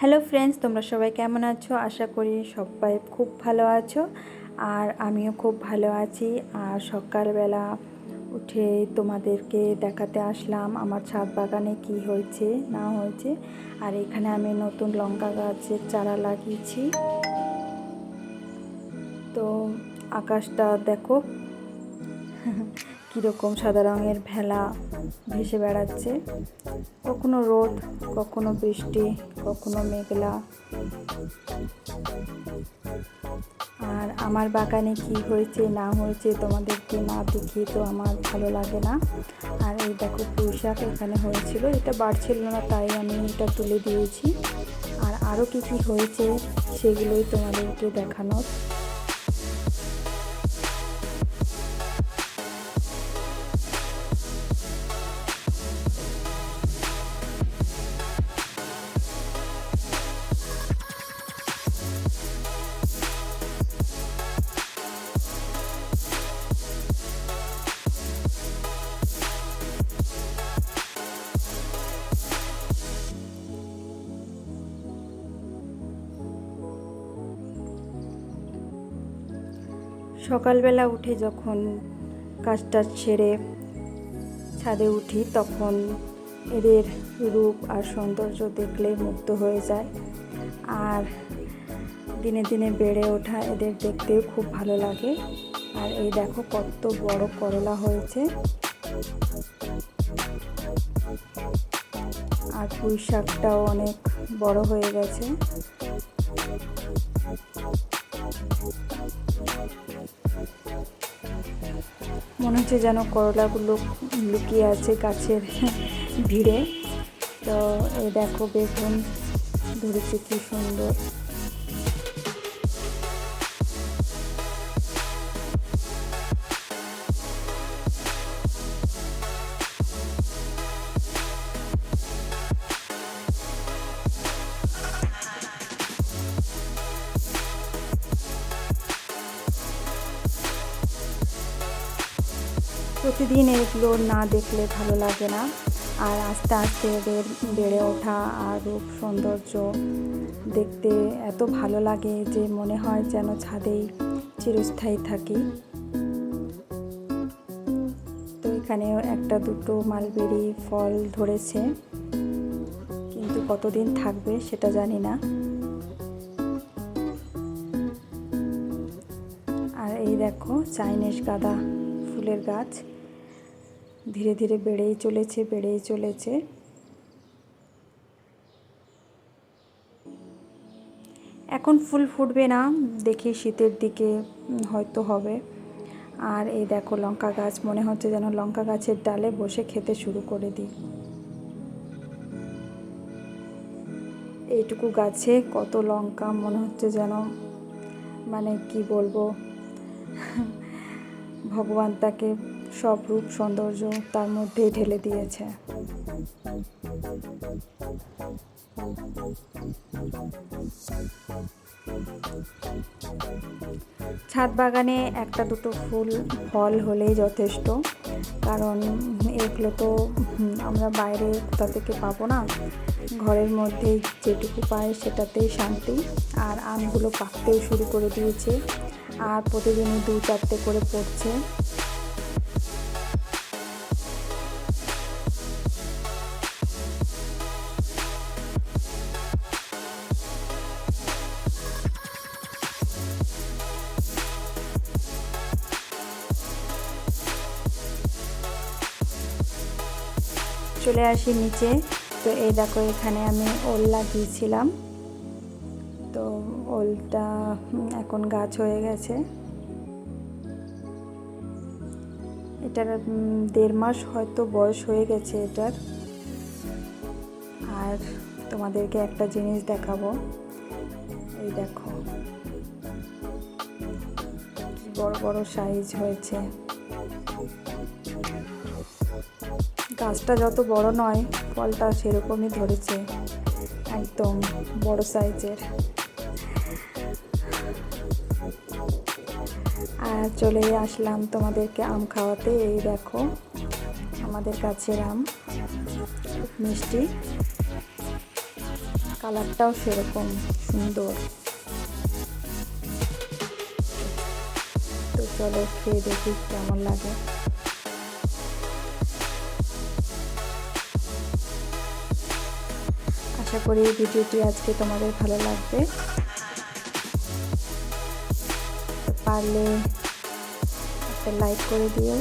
Hello friends, তোমরা সবাই কেমন আছো? আশা করি সবাই খুব ভালো আছো। আর আমিও খুব ভালো আছি। আর সকালবেলা উঠে তোমাদেরকে দেখাতে আসলাম আমার ছাদ বাগানে কি হয়েছে না হয়েছে। আর এখানে আমি নতুন লঙ্কা গাছের চারা লাগিয়েছি। তো আকাশটা দেখো কীরকম সাদা রঙের ভেলা ভেসে বেড়াচ্ছে। কখনো রোদ, কখনো বৃষ্টি, কখনো মেঘলা। আর আমার বাগানে কি হয়েছে না হয়েছে তোমাদেরকে না দেখিয়ে তো আমার ভালো লাগে না। আর এই দেখো পুঁইশাক এখানে হয়েছিল, এটা বাড়ছিল না তাই আমি এটা তুলে দিয়েছি। আর আরও কী কী হয়েছে সেগুলোই তোমাদেরকে দেখানোর। সকালবেলা উঠে যখন কাজটা সেরে ছাদে উঠি তখন এদের রূপ আর সৌন্দর্য দেখলে মুগ্ধ হয়ে যায়। আর দিনে দিনে বেড়ে ওঠা এদের দেখতেও খুব ভালো লাগে। আর এই দেখো কত বড় করলা হয়েছে। আর পুঁই শাকটাও অনেক বড় হয়ে গেছে। মনে হচ্ছে যেন করলাগুলো লুকিয়ে আছে গাছের ভিড়ে। তো এই দেখো বেগুন ধরেছে কি সুন্দর। প্রতিদিন এগুলো না দেখলে ভালো লাগে না। আর আস্তে আস্তে এদের বেড়ে ওঠা আর রূপ সৌন্দর্য দেখতে এত ভালো লাগে যে মনে হয় যেন ছাদেই চিরস্থায়ী থাকি। তো এখানেও একটা দুটো মালবেরি ফল ধরেছে, কিন্তু কতদিন থাকবে সেটা জানি না। আর এই দেখো চাইনিজ গাঁদা ফুলের গাছ ধীরে ধীরে বেড়েই চলেছে। এখন ফুল ফুটবে না, দেখি শীতের দিকে হয়তো হবে। আর এই দেখো লঙ্কা গাছ, মনে হচ্ছে যেন লঙ্কা গাছের ডালে বসে খেতে শুরু করে দিই। এইটুকু গাছে কত লঙ্কা, মনে হচ্ছে যেন মানে কি বলবো, ভগবান তাকে সব রূপ সৌন্দর্য তার মধ্যেই ঢেলে দিয়েছে। ছাদ বাগানে একটা দুটো ফল হলেই যথেষ্ট, কারণ এগুলো তো আমরা বাইরে কোথা থেকে পাবো না। ঘরের মধ্যেই যেটুকু পাই সেটাতেই শান্তি। আর আমগুলো পাকতেও শুরু করে দিয়েছে, আর প্রতিদিনই 2-4টে করে পড়ছে। চলে আসি নিচে। তো এই দেখো এখানে আমি ওল লাগিয়েছিলাম, তো ওলটা এখন গাছ হয়ে গেছে। এটার 1.5 মাস হয়তো বয়স হয়ে গেছে এটার। আর তোমাদেরকে একটা জিনিস দেখাবো, এই দেখো কি বড় বড় সাইজ হয়েছে। গাছটা যত বড় নয় ফলটা সেরকমই ধরেছে, একদম বড় সাইজের। আর চলে আসলাম তোমাদেরকে আম খাওয়াতে। এই দেখো আমাদের গাছের আম খুব মিষ্টি। কালারটাও সেরকম সুন্দর। তো চলো খেয়ে দেখি কেমন লাগে। আশা করি ভিডিওটি আজকে তোমাদের ভালো লাগবে। পারলে একটা লাইক করে দিও।